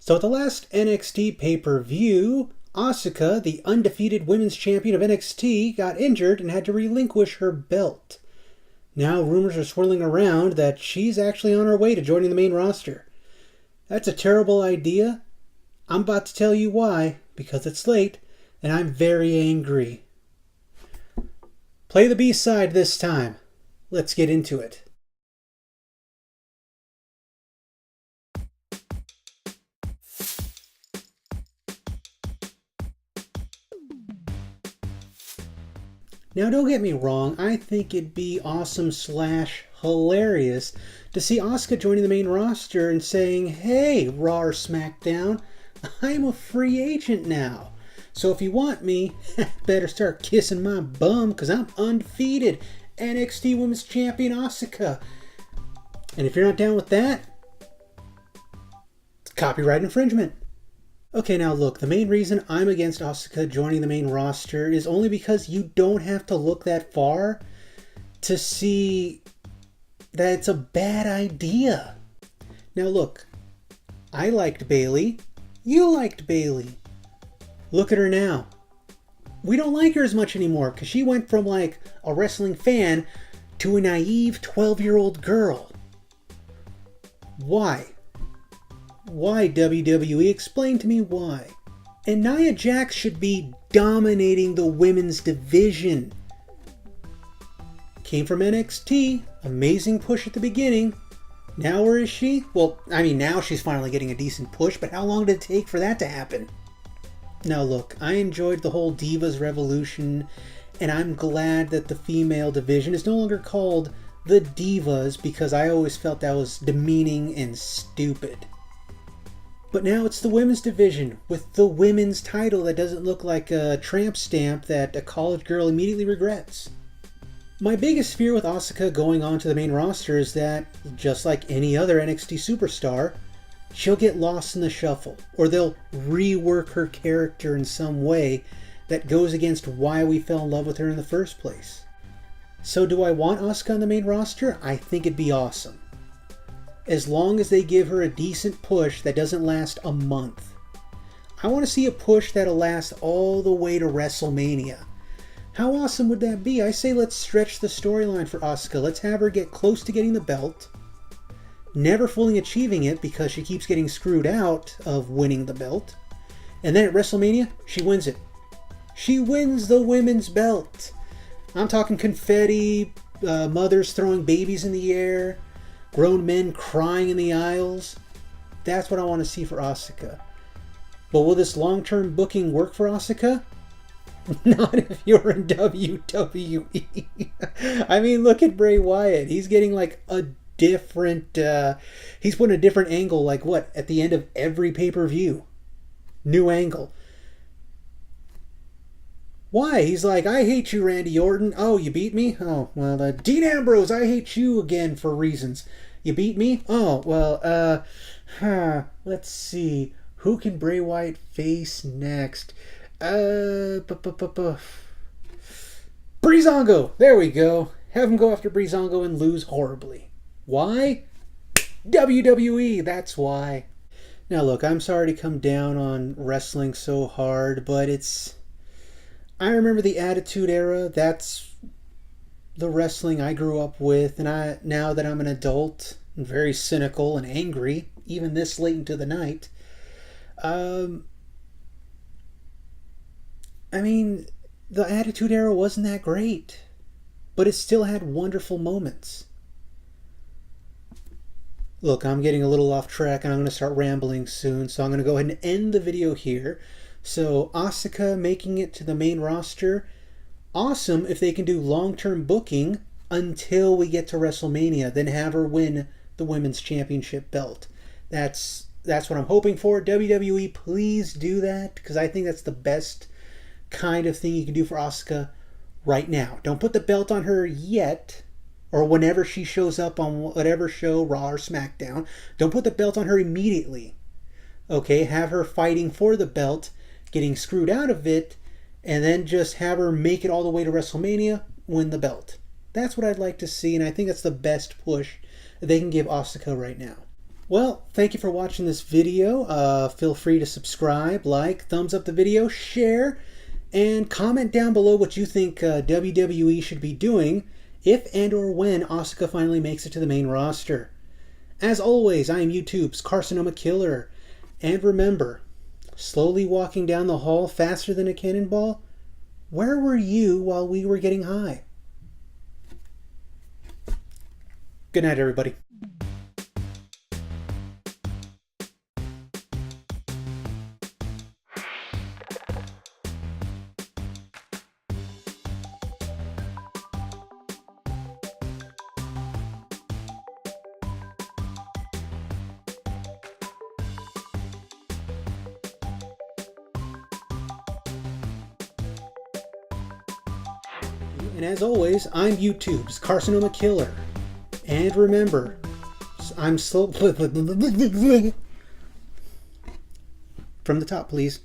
So at the last NXT pay-per-view, Asuka, the undefeated women's champion of NXT, got injured and had to relinquish her belt. Now rumors are swirling around that she's actually on her way to joining the main roster. That's a terrible idea. I'm about to tell you why, because it's late, and I'm very angry. Play the B-side this time. Let's get into it. Now, don't get me wrong, I think it'd be awesome / hilarious to see Asuka joining the main roster and saying, "Hey, Raw or SmackDown, I'm a free agent now. So if you want me, better start kissing my bum because I'm undefeated NXT Women's Champion Asuka." And if you're not down with that, it's copyright infringement. Okay, now look, the main reason I'm against Asuka joining the main roster is only because you don't have to look that far to see that it's a bad idea. Now look, I liked Bayley. You liked Bayley. Look at her now. We don't like her as much anymore because she went from like a wrestling fan to a naive 12-year-old girl. Why? Why, WWE? Explain to me why. And Nia Jax should be dominating the women's division. Came from NXT, amazing push at the beginning. Now where is she? Well, I mean, now she's finally getting a decent push, but how long did it take for that to happen? Now look, I enjoyed the whole Divas Revolution, and I'm glad that the female division is no longer called the Divas because I always felt that was demeaning and stupid. But now it's the women's division with the women's title that doesn't look like a tramp stamp that a college girl immediately regrets. My biggest fear with Asuka going on to the main roster is that, just like any other NXT superstar, she'll get lost in the shuffle, or they'll rework her character in some way that goes against why we fell in love with her in the first place. So do I want Asuka on the main roster? I think it'd be awesome. As long as they give her a decent push that doesn't last a month. I want to see a push that'll last all the way to WrestleMania. How awesome would that be? I say let's stretch the storyline for Asuka. Let's have her get close to getting the belt, never fully achieving it because she keeps getting screwed out of winning the belt. And then at WrestleMania, she wins it. She wins the women's belt. I'm talking confetti, mothers throwing babies in the air, grown men crying in the aisles. That's what I want to see for Asuka. But will this long-term booking work for Asuka? Not if you're in WWE. I mean, look at Bray Wyatt. He's getting like a different... he's putting a different angle, like what? At the end of every pay-per-view. New angle. Why? He's like, "I hate you, Randy Orton." "Oh, you beat me?" "Oh, well, Dean Ambrose, I hate you again for reasons." "You beat me?" "Oh, well, let's see. Who can Bray Wyatt face next? Breezango. There we go. Have him go after Breezango and lose horribly. Why? WWE, that's why. Now look, I'm sorry to come down on wrestling so hard, but I remember the Attitude Era. That's the wrestling I grew up with, and now that I'm an adult and very cynical and angry, even this late into the night, I mean, the Attitude Era wasn't that great, but it still had wonderful moments. Look, I'm getting a little off track and I'm going to start rambling soon, so I'm going to go ahead and end the video here. So, Asuka making it to the main roster, awesome if they can do long-term booking until we get to WrestleMania, then have her win the Women's Championship belt. That's what I'm hoping for. WWE, please do that, because I think that's the best kind of thing you can do for Asuka right now. Don't put the belt on her yet, or whenever she shows up on whatever show, Raw or SmackDown. Don't put the belt on her immediately. Okay, have her fighting for the belt, getting screwed out of it, and then just have her make it all the way to WrestleMania, win the belt. That's what I'd like to see, and I think that's the best push that they can give Asuka right now. Well, thank you for watching this video. Feel free to subscribe, like, thumbs up the video, share, and comment down below what you think WWE should be doing if and or when Asuka finally makes it to the main roster. As always, I am YouTube's Carcinoma Killer. And remember, slowly walking down the hall faster than a cannonball, where were you while we were getting high? Good night, everybody. And as always, I'm YouTube's Carcinoma Killer. And remember, I'm slow. From the top, please.